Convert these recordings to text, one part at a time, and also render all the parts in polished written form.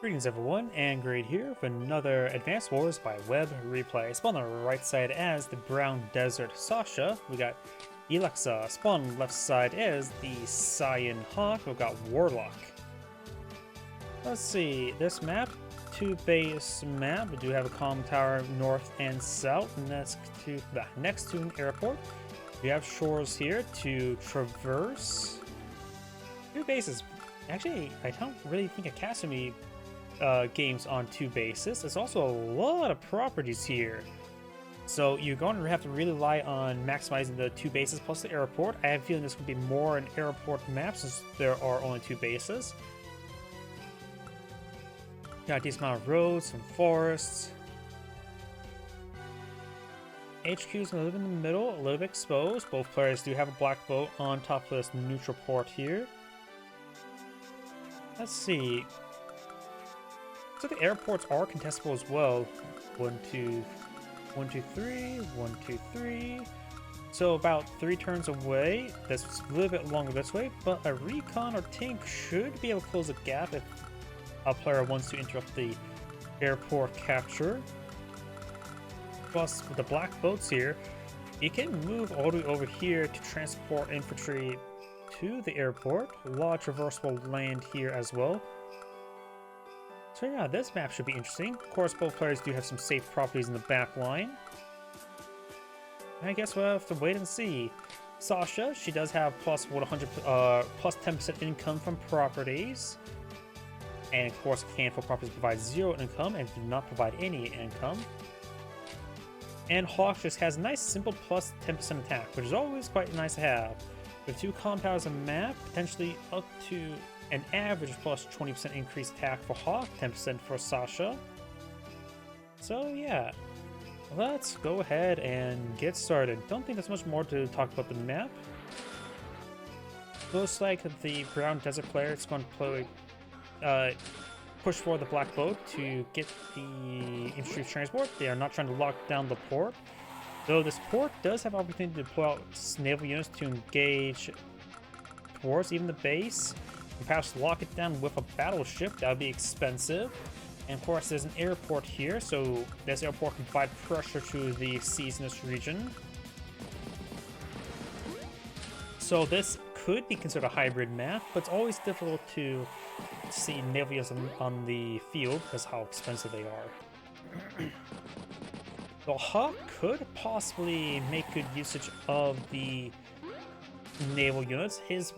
Greetings everyone, and Grade here with another Advanced Wars by Web replay. Spawn on the right side as the Brown Desert Sasha. We got EILXA. Spawn on the left side as the Cyan Hawke. We've got Warluck. Let's see, this map, two base map. We do have a comm tower north and south next to an airport. We have shores here to traverse. Two bases. Actually, I don't really think Academy games on two bases. There's also a lot of properties here. So you're going to have to really rely on maximizing the two bases plus the airport. I have a feeling this would be more an airport map since there are only two bases. Got a decent amount of roads, some forests. HQ's gonna live in the middle, a little bit exposed. Both players do have a black boat on top of this neutral port here. Let's see. So the airports are contestable as well. 1, 2, 1, 2, 3, 1, 2, 3. So about 3 turns away. That's a little bit longer this way, but a recon or tank should be able to close the gap if a player wants to interrupt the airport capture. Plus, with the black boats here, you can move all the way over here to transport infantry to the airport. A lot of traversable land here as well. So yeah, this map should be interesting. Of course, both players do have some safe properties in the back line. I guess we'll have to wait and see. Sasha, she does have plus 10% income from properties. And of course, a handful of properties provide 0 income and do not provide any income. And Hawke just has a nice simple plus 10% attack, which is always quite nice to have. With 2 compounds a map, potentially up to an average plus 20% increased attack for Hawke, 10% for Sasha. So yeah, let's go ahead and get started. Don't think there's much more to talk about the map. Looks like the Brown Desert player is going to play, push for the black boat to get the infantry transport. They are not trying to lock down the port. Though this port does have opportunity to deploy out naval units to engage towards even the base. And perhaps lock it down with a battleship. That would be expensive. And of course, there's an airport here, so this airport can provide pressure to the seas in this region. So this could be considered a hybrid map, but it's always difficult to see naval units on the field because how expensive they are. The Hawke could possibly make good usage of the naval units. His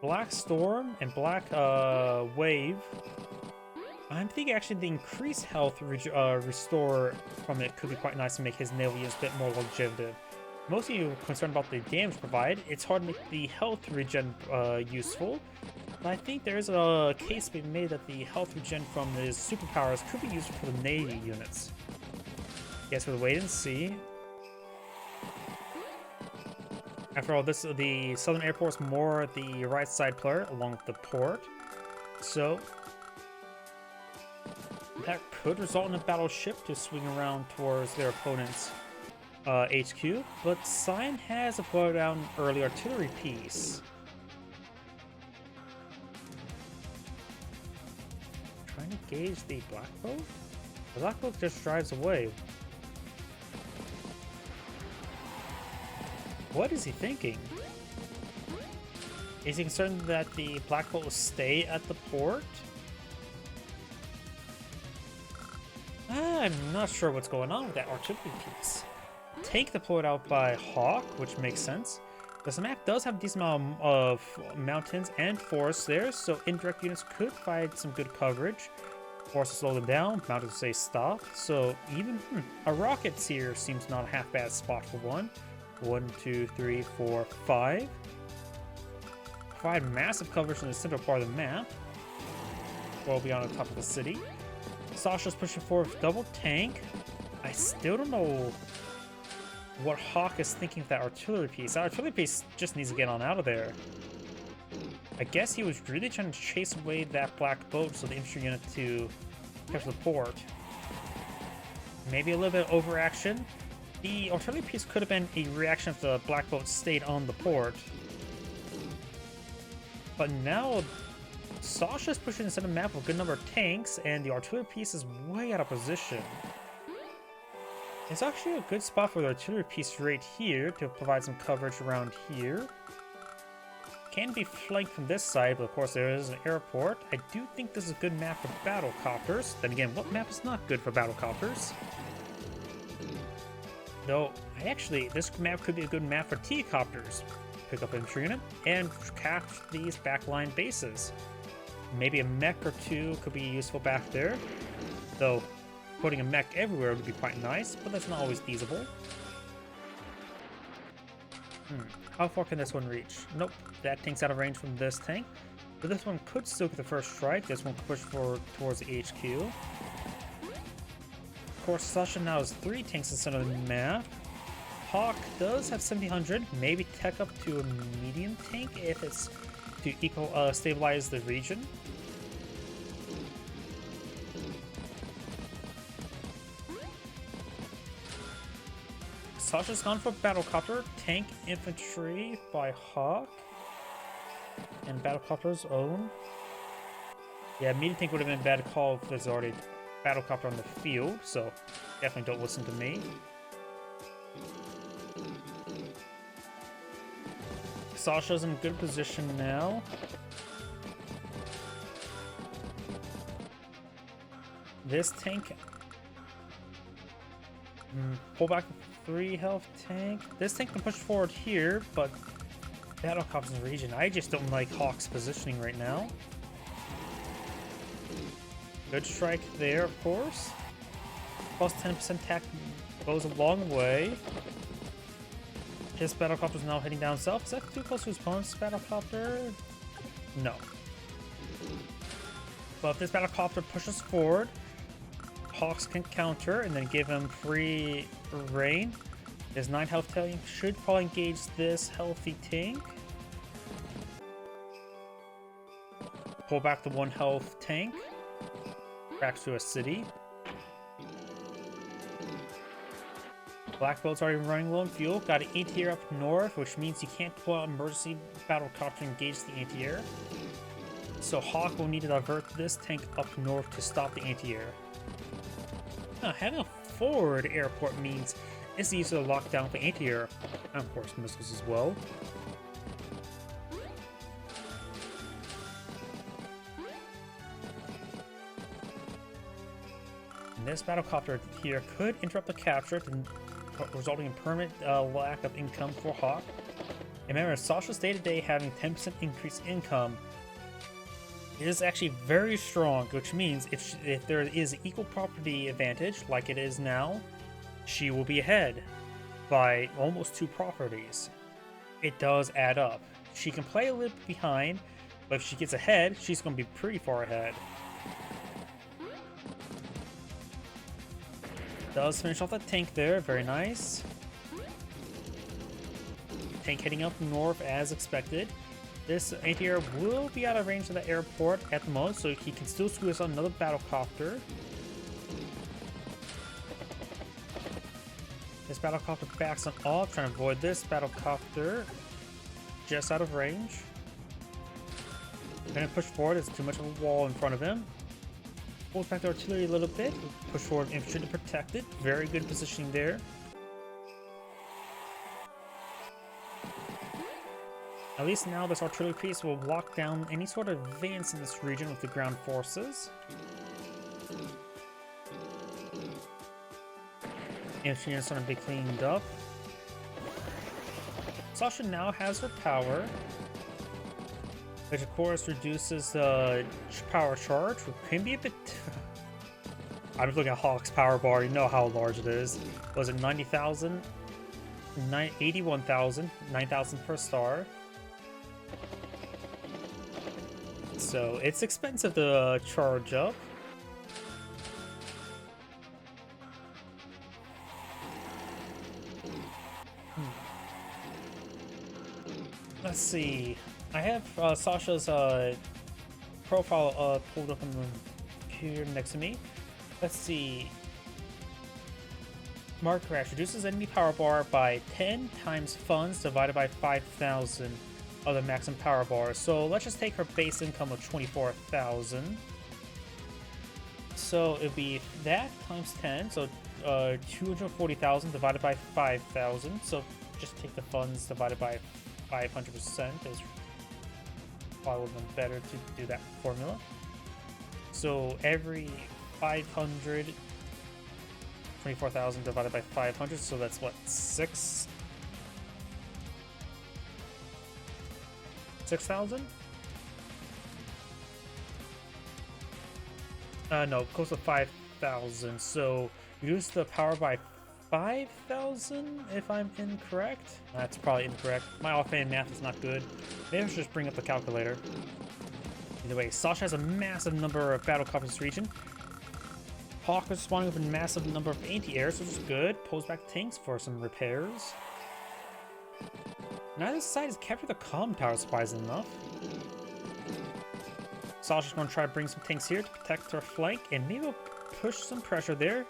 Black Storm and Black Wave, I'm thinking actually the increased health restore from it could be quite nice to make his naval units a bit more longevity. Most of you are concerned about the damage provided. It's hard to make the health regen useful. But I think there is a case to be made that the health regen from his superpowers could be useful for the Navy units. Guess we'll wait and see. After all, the southern airport is more the right side player along with the port. So that could result in a battleship to swing around towards their opponent's HQ. But Cyan has a put down an early artillery piece. Trying to gauge the black boat? The black boat just drives away. What is he thinking? Is he concerned that the black boat will stay at the port? I'm not sure what's going on with that artillery piece. Tank deployed out by Hawke, which makes sense. This map does have a decent amount of mountains and forests there, so indirect units could provide some good coverage. Forests slow them down, mountains say stop, so even a rockets here seems not a half bad spot for one. 1, 2, 3, 4, 5. Provide massive coverage in the central part of the map. Well beyond the top of the city. Sasha's pushing forward with double tank. I still don't know what Hawke is thinking of that artillery piece. That artillery piece just needs to get on out of there. I guess he was really trying to chase away that black boat so the infantry unit to capture the port. Maybe a little bit of overaction. The artillery piece could have been a reaction if the black boat stayed on the port. But now Sasha's pushing the center map with a good number of tanks, and the artillery piece is way out of position. It's actually a good spot for the artillery piece right here to provide some coverage around here. Can be flanked from this side, but of course there is an airport. I do think this is a good map for battle copters. Then again, what map is not good for battle copters? Though, this map could be a good map for T-copters. Pick up infantry unit and capture these backline bases. Maybe a mech or two could be useful back there. Though, putting a mech everywhere would be quite nice, but that's not always feasible. How far can this one reach? Nope, that tank's out of range from this tank. But this one could still get the first strike. This one could push forward towards the HQ. Of course, Sasha now has 3 tanks in the center of the map. Hawke does have 1700, maybe tech up to a medium tank if it's to stabilize the region. Sasha's gone for battlecopter, tank infantry by Hawke, and battlecopter's own. Yeah, medium tank would have been a bad call if there's already battlecopter on the field, so definitely don't listen to me. Sasha's in good position now. This tank... pull back the 3 health tank. This tank can push forward here, but battlecopters in the region. I just don't like Hawke's positioning right now. Good strike there, of course. Plus 10% attack goes a long way. His battlecopter is now heading down south. Is that too close to his opponent's battlecopter? No. But if this battlecopter pushes forward, Hawks can counter and then give him free reign. His 9 health tank should probably engage this healthy tank. Pull back the 1 health tank. Back to a city. Black Belt's already running low on fuel. Got an anti-air up north, which means you can't pull out emergency battlecopter to engage the anti-air. So Hawke will need to divert this tank up north to stop the anti-air. Now, having a forward airport means it's easier to lock down for anti-air, and of course missiles as well. And this battlecopter here could interrupt the capture, resulting in permanent lack of income for Hawke. And remember, Sasha's day-to-day having 10% increased income is actually very strong, which means if there is equal property advantage, like it is now, she will be ahead by almost 2 properties. It does add up. She can play a little bit behind, but if she gets ahead, she's going to be pretty far ahead. Does finish off that tank there, very nice. Tank heading up north as expected. This anti-air will be out of range of the airport at the moment, so he can still squeeze on another battlecopter. This battlecopter backs on off, trying to avoid this battlecopter. Just out of range. Gonna push forward, it's too much of a wall in front of him. Pulls back the artillery a little bit. Push forward infantry to protect it. Very good positioning there. At least now this artillery piece will lock down any sort of advance in this region with the ground forces. Infantry is going to be cleaned up. Sasha now has her power, which of course reduces the power charge, which can be a bit... I'm just looking at Hawke's power bar, you know how large it is. Was it 90,000? 81,000, 9,000 per star. So it's expensive to charge up. Let's see. I have Sasha's profile pulled up on the computer next to me. Let's see. Mark crash reduces enemy power bar by 10 times funds divided by 5,000 other maximum power bars. So let's just take her base income of 24,000. So it'd be that times 10, so 240,000 divided by 5,000. So just take the funds divided by 500%. Is probably would have been better to do that formula. So every 500, 24,000 divided by 500, so that's what, 6,000? No, close to 5,000. So reduce the power by 5,000, if I'm incorrect. That's probably incorrect. My offhand math is not good. Maybe I should just bring up the calculator. Either way, Sasha has a massive number of battle copters in this region. Hawke is spawning with a massive number of anti-airs, which is good. Pulls back tanks for some repairs. Neither side has captured the comm tower, surprisingly enough. Sasha's going to try to bring some tanks here to protect her flank, and maybe we'll push some pressure there.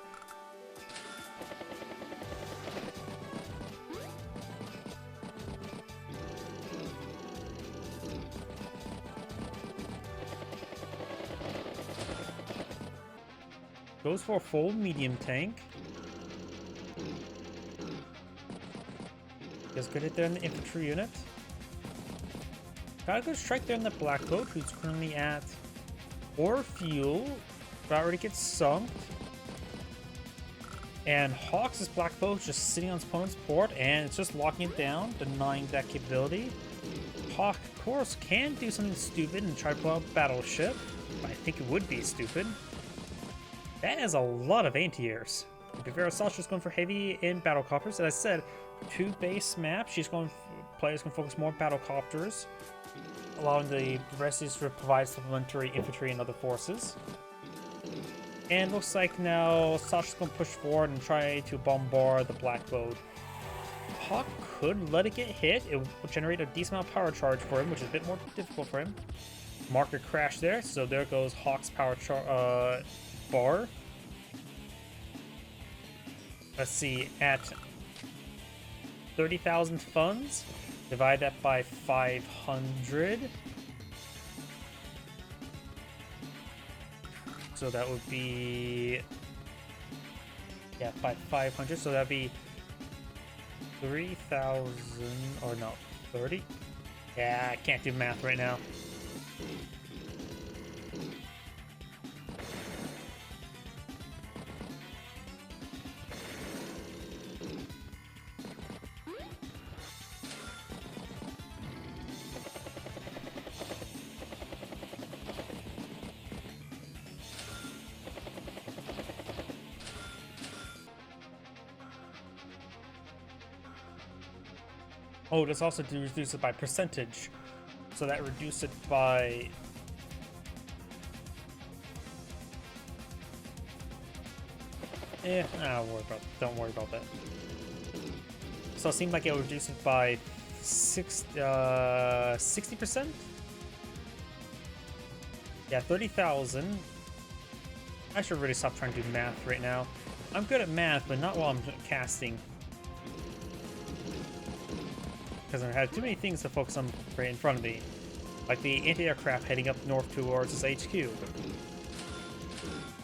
Goes for a full medium tank. Does good hit there in the infantry unit. Got a good strike there in the black boat, who's currently at 4 fuel. About ready to get sunk. And Hawke's black boat just sitting on his opponent's port, and it's just locking it down, denying that capability. Hawke, of course, can do something stupid and try to pull out a battleship. But I think it would be stupid. That is a lot of anti-airs. Sasha's going for heavy in battlecopters. As I said, 2 base maps. Players can focus more on battlecopters, allowing the rest to provide supplementary infantry and other forces. And looks like now Sasha's going to push forward and try to bombard the black boat. Hawke could let it get hit. It would generate a decent amount of power charge for him, which is a bit more difficult for him. Marker crash there, so there goes Hawke's power bar. Let's see, at 30,000 funds, divide that by 500. So that would be, yeah, by 500. So that'd be 3,000, or no, 30? Yeah, I can't do math right now. Oh, this also reduces it by percentage. So that reduces it by... don't worry about that. So it seems like it will reduce it by 60%? Yeah, 30,000. I should really stop trying to do math right now. I'm good at math, but not while I'm casting. Because I had too many things to focus on right in front of me. Like the anti-aircraft heading up north towards his HQ.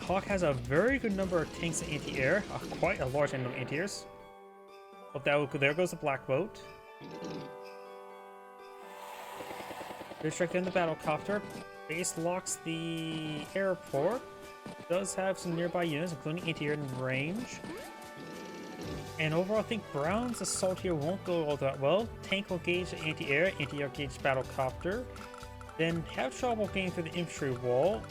Hawke has a very good number of tanks and anti-air. Quite a large number of anti-airs. But there goes the black boat. Restricting the battlecopter. Base locks the airport. Does have some nearby units, including anti-air in range. And overall, I think Brown's assault here won't go all that well. Tank will gauge the anti-air gauge battlecopter. Then have trouble getting through the infantry wall.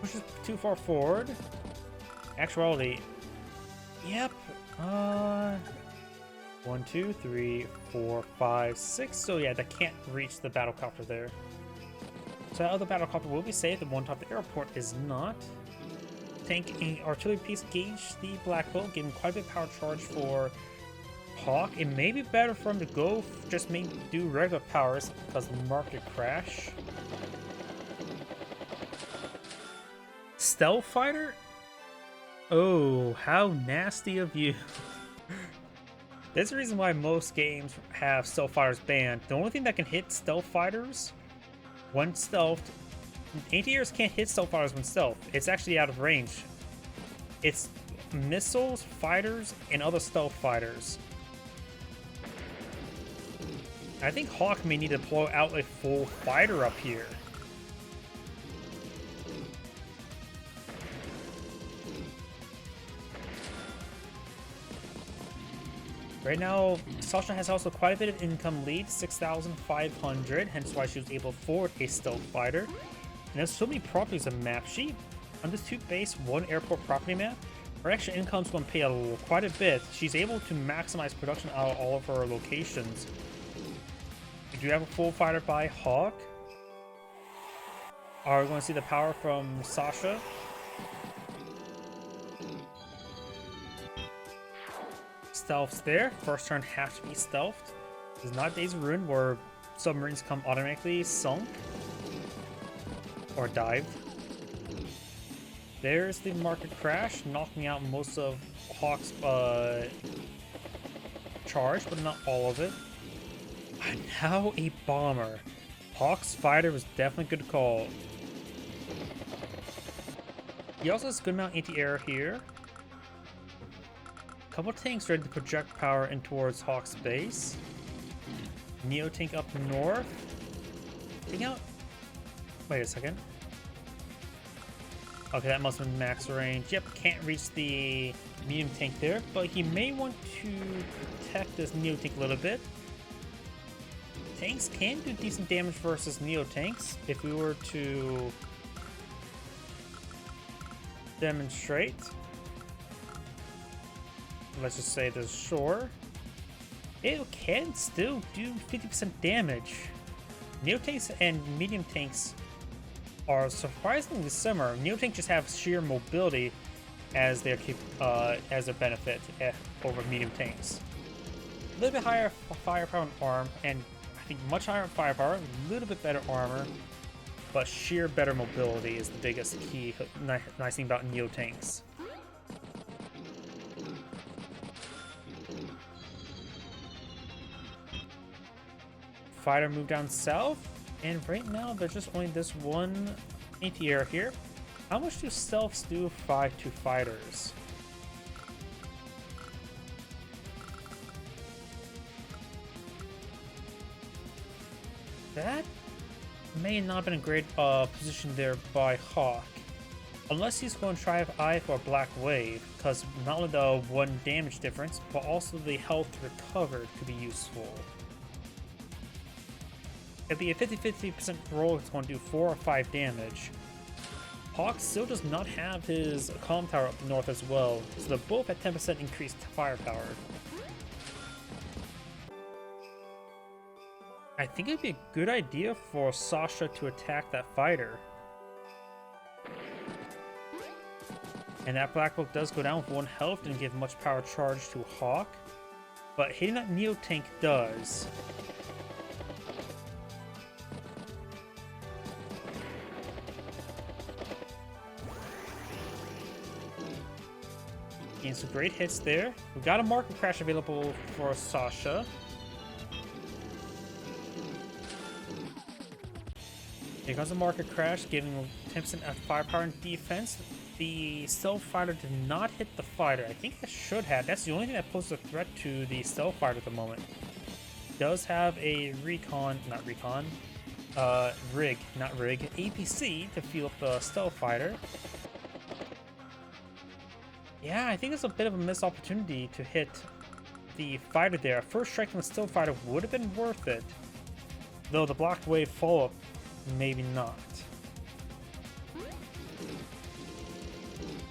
Pushes too far forward. Actuality. Yep. 1, 2, 3, 4, 5, 6. So yeah, that can't reach the battlecopter there. So that other battlecopter will be safe. The one top of the airport is not. Tank and artillery piece gauge the black bolt, giving quite a bit of power charge for Hawke. It may be better for him to go just do regular powers because of the market crash. Stealth fighter? Oh, how nasty of you. There's a reason why most games have stealth fighters banned. The only thing that can hit stealth fighters when stealthed, anti-airs can't hit stealth fighters when stealth. It's actually out of range. It's missiles, fighters, and other stealth fighters. I think Hawke may need to deploy out a full fighter up here. Right now, Sasha has also quite a bit of income lead, 6,500, hence why she was able to afford a stealth fighter. And there's so many properties on the map. She, on this 2-base, 1 airport property map, her extra income's going to pay quite a bit. She's able to maximize production out of all of her locations. We do have a full fighter by Hawke. Are we going to see the power from Sasha? Stealth's there. First turn have to be stealthed. It's not Days of Ruin where submarines come automatically sunk or dived. There's the market crash, knocking out most of Hawke's charge, but not all of it. And now a bomber. Hawke's fighter was definitely a good call. He also has a good amount of anti-air here. Couple tanks ready to project power in towards Hawke's base. Neo tank up north. Take out. Wait a second. Okay, that must have been max range. Yep, can't reach the medium tank there, but he may want to protect this Neo tank a little bit. Tanks can do decent damage versus Neo tanks if we were to demonstrate. Let's just say the shore. It can still do 50% damage. Neo tanks and medium tanks are surprisingly similar. Neo tanks just have sheer mobility as their benefit over medium tanks. A little bit higher firepower and arm, and I think much higher firepower, a little bit better armor, but sheer better mobility is the biggest key nice thing about Neo tanks. Fighter move down south, and right now there's just only this one anti-air here. How much do stealths do 5-2 fighters? That may not have been a great position there by Hawke. Unless he's going to try to eye for a black wave, because not only the 1 damage difference, but also the health recovered could be useful. It'd be a 50-50% roll. It's going to do 4 or 5 damage. Hawke still does not have his comm tower up north as well, so they're both at 10% increased firepower. I think it'd be a good idea for Sasha to attack that fighter. And that Black Bolt does go down with 1 health and give much power charge to Hawke, but hitting that Neo tank does. Getting some great hits there. We got a market crash available for Sasha. Here comes the market crash, giving 10% firepower and defense. The stealth fighter did not hit the fighter. I think it should have. That's the only thing that poses a threat to the stealth fighter at the moment. Does have a rig, APC to fuel up the stealth fighter. Yeah, I think it's a bit of a missed opportunity to hit the fighter there. First striking the stealth fighter would have been worth it, though the block wave follow-up, maybe not.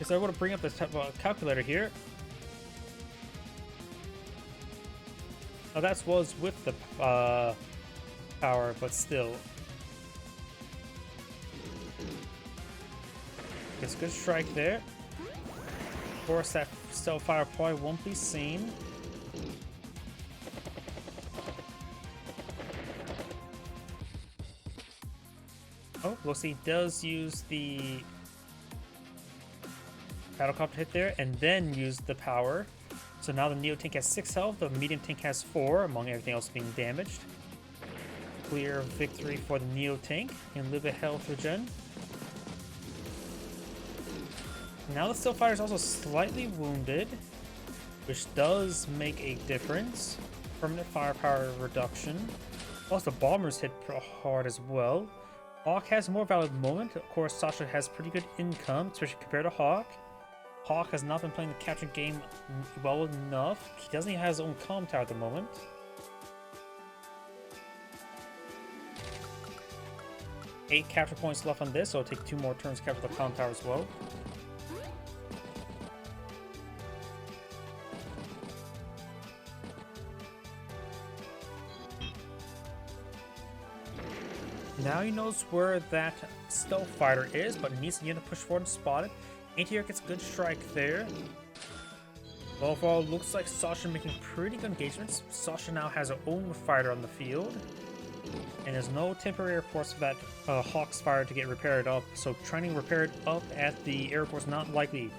So I want to bring up this calculator here. Oh, that was with the power, but still. It's a good strike there. Of course, that stealth fire probably won't be seen. Oh, we'll see. He does use the battlecopter hit there, and then use the power. So now the Neo tank has 6 health, the medium tank has 4, among everything else being damaged. Clear victory for the Neo tank and a little bit of health regen. Now the Stealth Fighter is also slightly wounded, which does make a difference. Permanent firepower reduction. Plus the bombers hit hard as well. Hawke has a more valid moment. Of course, Sasha has pretty good income, especially compared to Hawke. Hawke has not been playing the capture game well enough. He doesn't even have his own comm tower at the moment. Eight capture points left on this, so it'll take 2 more turns to capture the comm tower as well. Now he knows where that Stealth Fighter is, but needs the unit to push forward and spot it. Anti-air gets a good strike there. Overall, looks like Sasha making pretty good engagements. Sasha now has her own fighter on the field. And there's no temporary airports for that Hawke's fire to get repaired up, so trying to repair it up at the airport's not likely.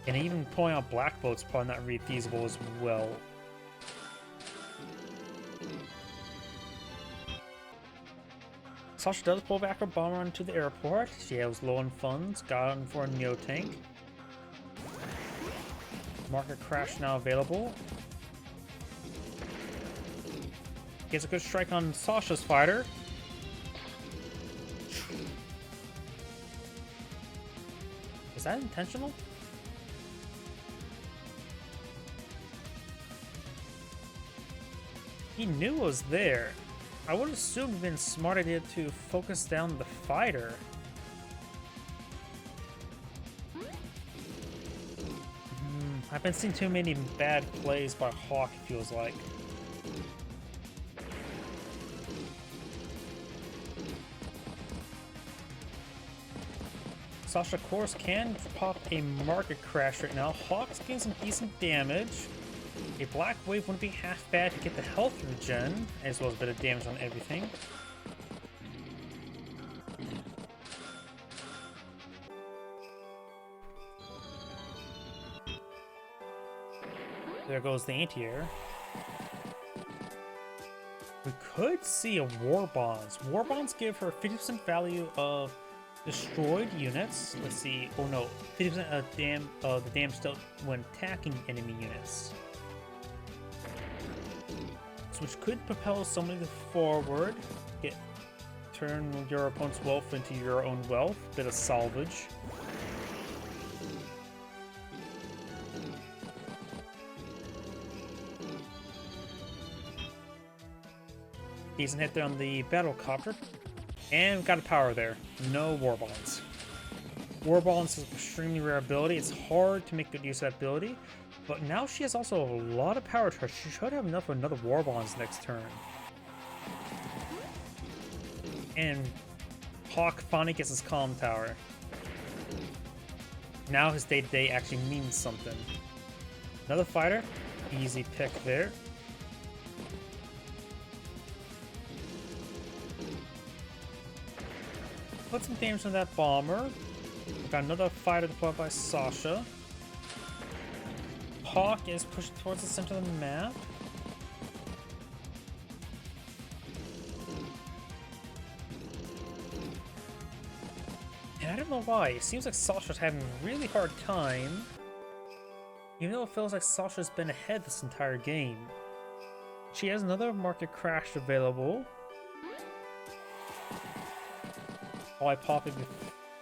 And even pulling out black boats probably not really feasible as well. Sasha does pull back her bomber onto the airport. She has low on funds, got on for a Neo tank. Market crash now available. Gets a good strike on Sasha's fighter. Is that intentional? He knew it was there. I would assume it'd been smart idea to focus down the fighter. I've been seeing too many bad plays by Hawke, it feels like. Sasha, of course, can pop a market crash right now. Hawke's getting some decent damage. A black wave wouldn't be half bad to get the health regen, as well as a bit of damage on everything. There goes the anti-air. We could see a War Bonds. War Bonds give her 50% value of destroyed units. Let's see. Oh no, 50% of the damage dealt when attacking enemy units. Which could propel somebody forward, turn your opponent's wealth into your own wealth, bit of salvage. Decent hit there on the battle copter, and got a power there. No War Bonds. War Bonds is an extremely rare ability. It's hard to make good use of that ability. But now she has also a lot of power to her. She should have enough for another War Bonds next turn. And Hawke finally gets his comm tower. Now his day-to-day actually means something. Another fighter. Easy pick there. Put some damage on that bomber. We've got another fighter deployed by Sasha. Hawke is pushed towards the center of the map. And I don't know why. It seems like Sasha's having a really hard time. Even though it feels like Sasha's been ahead this entire game. She has another market crash available. I pop it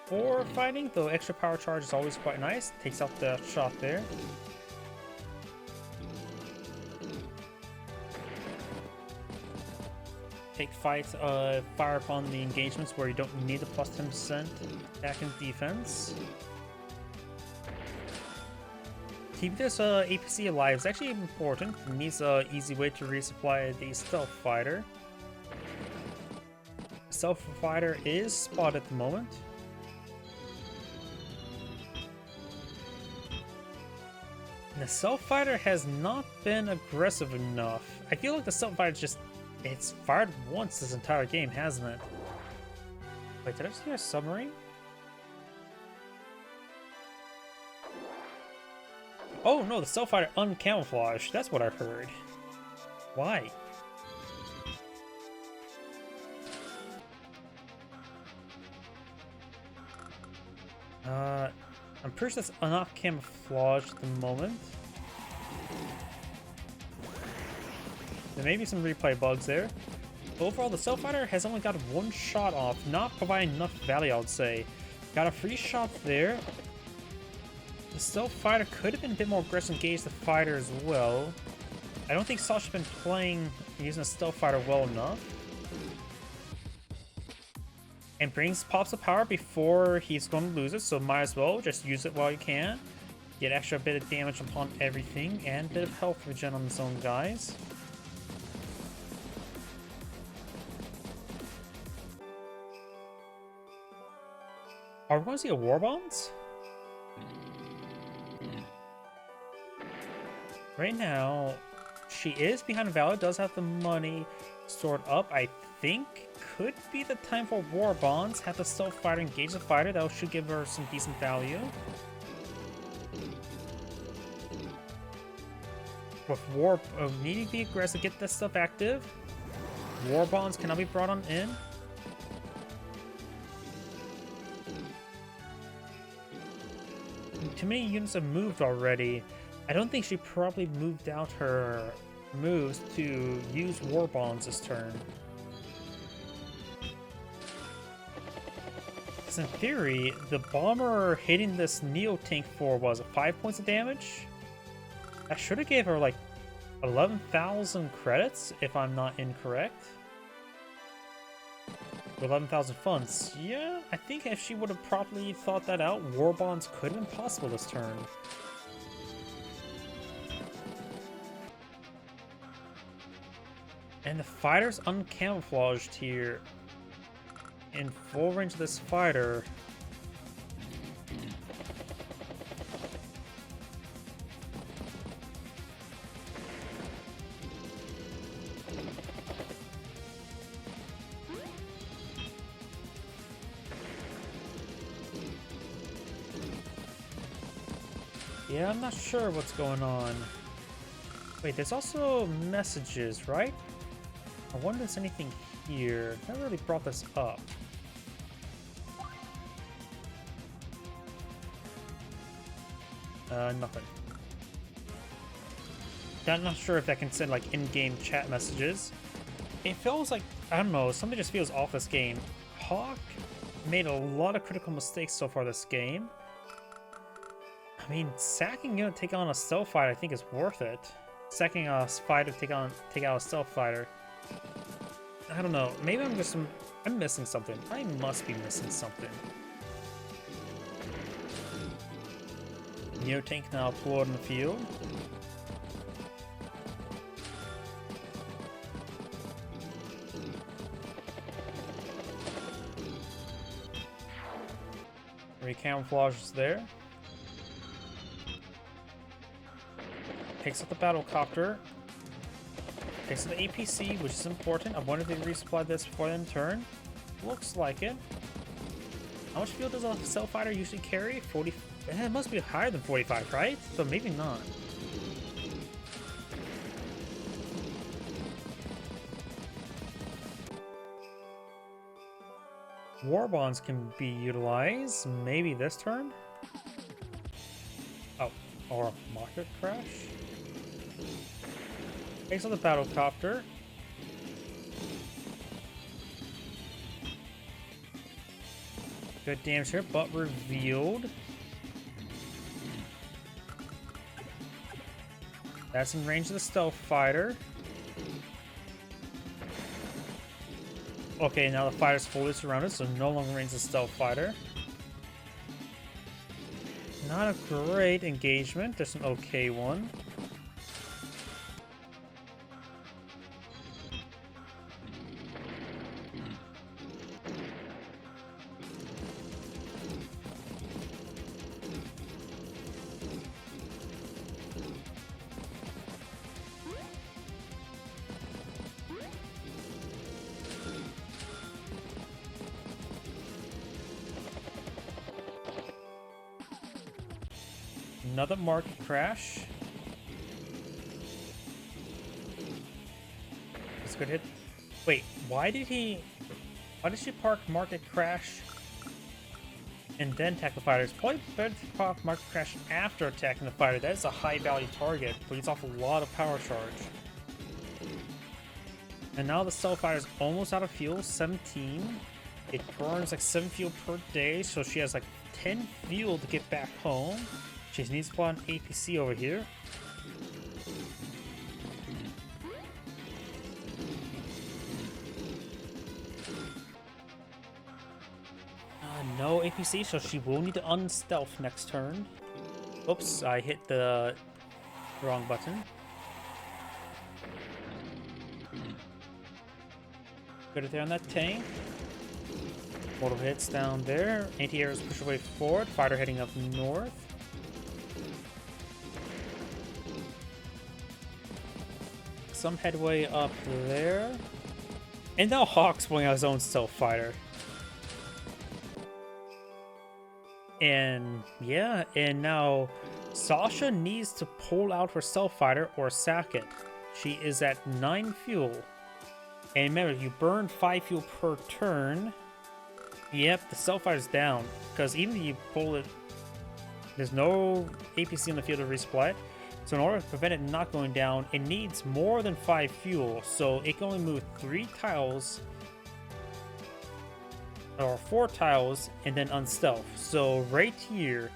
before fighting, though extra power charge is always quite nice. Takes out the shot there. Take fights, fire upon the engagements where you don't need the plus 10% attack and defense. Keep this APC alive is actually important. It needs an easy way to resupply the stealth fighter. Stealth fighter is spotted at the moment. And the stealth fighter has not been aggressive enough. I feel like the stealth fighter just it's fired once this entire game, hasn't it? Wait, did I just hear a submarine? Oh no, the Stealth Fighter uncamouflaged. That's what I heard. Why? I'm pretty sure that's not camouflaged at the moment. There may be some replay bugs there. Overall, the Stealth Fighter has only got one shot off, not providing enough value, I would say. Got a free shot there. The Stealth Fighter could have been a bit more aggressive, engage the fighter as well. I don't think Sasha's been playing using a Stealth Fighter well enough. And brings pops of power before he's going to lose it, so might as well just use it while you can. Get extra bit of damage upon everything, and a bit of health regen on its own, guys. Are we going to see a War Bonds? Right now, she is behind Valor, does have the money stored up. I think could be the time for War Bonds. Have the Stealth Fighter engage the fighter. That should give her some decent value. With needing to be aggressive, get this stuff active. War Bonds cannot be brought on in. Too many units have moved already. I don't think she probably moved out her moves to use War Bonds this turn. Because in theory, the bomber hitting this Neo tank for was 5 points of damage. That should have gave her like 11,000 credits, if I'm not incorrect. 11,000 funds. Yeah, I think if she would have properly thought that out, War Bonds could have been possible this turn. And the fighter's uncamouflaged here. In full range of this fighter. Yeah, I'm not sure what's going on. Wait, there's also messages, right? I wonder if there's anything here. Never really brought this up. Nothing. I'm not sure if that can send like in-game chat messages. It feels like, I don't know, something just feels off this game. Hawke made a lot of critical mistakes so far this game. I mean, sacking you to take on a stealth fighter I think is worth it. Sacking a fighter to take out a stealth fighter. I don't know. Maybe I'm missing something. I must be missing something. Neo tank now deployed in the field. Recamouflage is there. Takes out the battle copter. Takes out the APC, which is important. I wonder if they resupply this before they turn. Looks like it. How much fuel does a stealth fighter usually carry? 40. It must be higher than 45, right? So maybe not. War Bonds can be utilized. Maybe this turn? Oh, or a market crash? Takes on the battle copter. Good damage here, but revealed. That's in range of the stealth fighter. Okay, now the fighter's fully surrounded, so no longer in range of the stealth fighter. Not a great engagement, just an okay one. Another market crash. That's a good hit. Wait, why did she park market crash and then attack the fighter? It's probably better to park market crash after attacking the fighter. That is a high value target, bleeds off a lot of power charge. And now the Stealth Fighter is almost out of fuel, 17. It burns like 7 fuel per day, so she has like 10 fuel to get back home. She needs to put on APC over here. No APC, so she will need to unstealth next turn. Oops, I hit the wrong button. Good there on that tank. Multiple hits down there. Anti-air is pushed away forward. Fighter heading up north. Some headway up there. And now Hawke's pulling out his own stealth fighter. And yeah, and now Sasha needs to pull out her stealth fighter or sack it. She is at 9 fuel. And remember, you burn 5 fuel per turn. Yep, the stealth fighter's down. Because even if you pull it, there's no APC in the field to resupply it. So in order to prevent it not going down, it needs more than 5 fuel. So it can only move 3 tiles. Or 4 tiles and then unstealth. So right here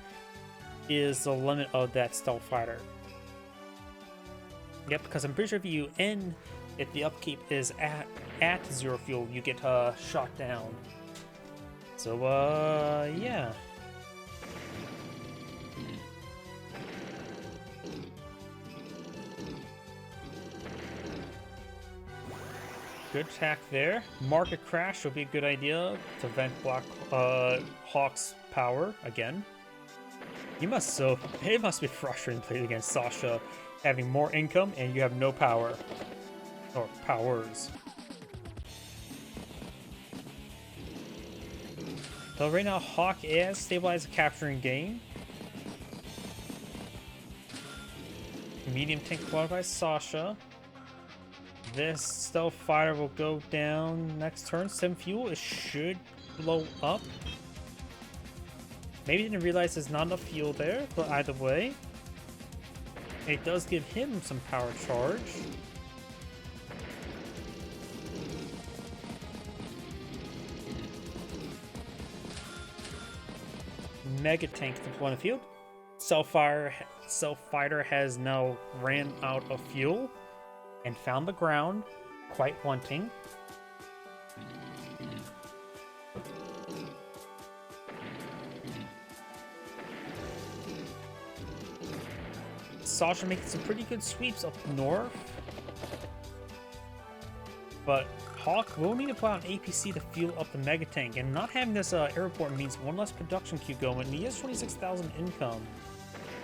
is the limit of that stealth fighter. Yep, because I'm pretty sure if the upkeep is at 0 fuel, you get shot down. So yeah. Good attack there. Market crash would be a good idea to vent Hawke's power again. It must be frustrating to play against Sasha, having more income and you have no power. Or powers. So right now Hawke is stabilized capturing game. Medium tank flooded by Sasha. This stealth fighter will go down next turn. 7 fuel, it should blow up. Maybe didn't realize there's not enough fuel there, but either way, it does give him some power charge. Mega tank deployed in the field. Stealth fighter has now ran out of fuel and found the ground, quite wanting. Sasha making some pretty good sweeps up north. But Hawke will need to put out an APC to fuel up the mega tank, and not having this airport means one less production queue going, and he has 26,000 income.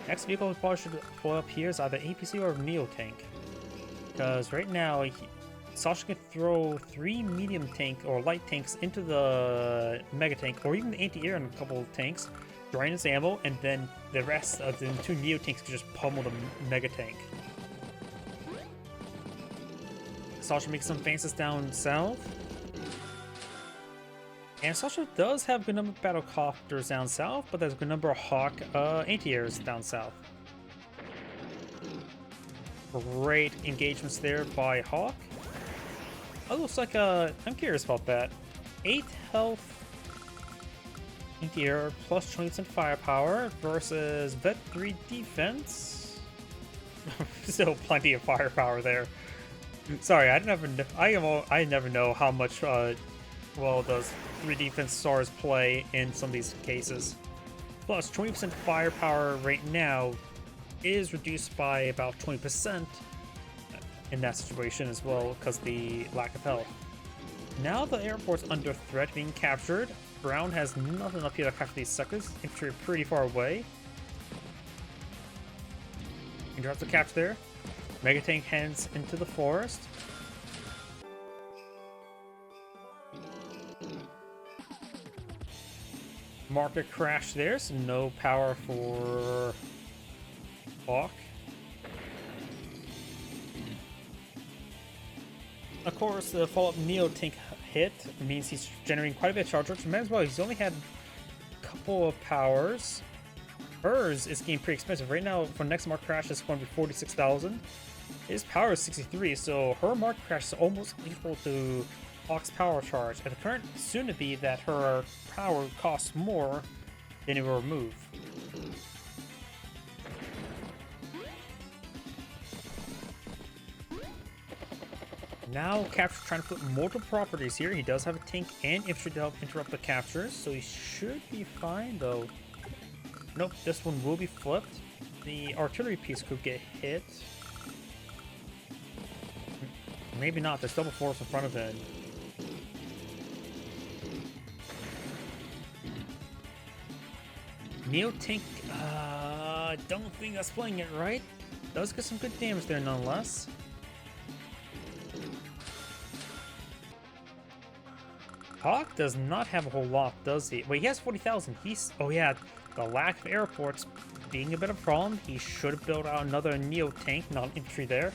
Next vehicle we probably should pull up here is either APC or Neo tank. Because right now, Sasha can throw 3 medium tank or light tanks into the mega tank, or even the anti-air in a couple of tanks, drain its ammo, and then the rest of the 2 Neo tanks can just pummel the mega tank. Sasha makes some advances down south. And Sasha does have a good number of battlecopters down south, but there's a good number of Hawke anti-airs down south. Great engagements there by Hawke. Oh, looks like I'm curious about that. 8 health anti-air plus 20% firepower versus Vet 3 defense. Still plenty of firepower there. Sorry, I never know how much well those 3 defense stars play in some of these cases. Plus 20% firepower right now is reduced by about 20% in that situation as well because the lack of health. Now the airport's under threat being captured. Brown has nothing up here to capture these suckers. Infantry are pretty far away. Interrupt the capture there. Mega tank heads into the forest. Market crash there, so no power for Hawke. Of course, the follow-up Neo tank hit means he's generating quite a bit of charge, which might as well. He's only had a couple of powers. Hers is getting pretty expensive. Right now, for next mark crash, it's going to be 46,000. His power is 63, so her mark crash is almost equal to Hawke's power charge. At the current soon to be that her power costs more than it will remove. Now, Capture's trying to put multiple properties here. He does have a tank and infantry to help interrupt the captures, so he should be fine, though. Nope, this one will be flipped. The artillery piece could get hit. Maybe not. There's double force in front of it. Neo tank, don't think that's playing it right. Does get some good damage there nonetheless. Hawke does not have a whole lot, does he? Wait, he has 40,000. He's... Oh yeah, the lack of airports being a bit of a problem. He should have built out another Neo tank, not infantry there.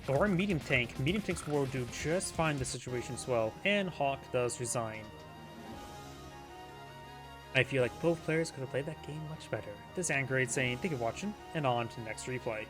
Or a medium tank. Medium tanks will do just fine in this situation as well. And Hawke does resign. I feel like both players could have played that game much better. This is Angrade saying thank you for watching, and on to the next replay.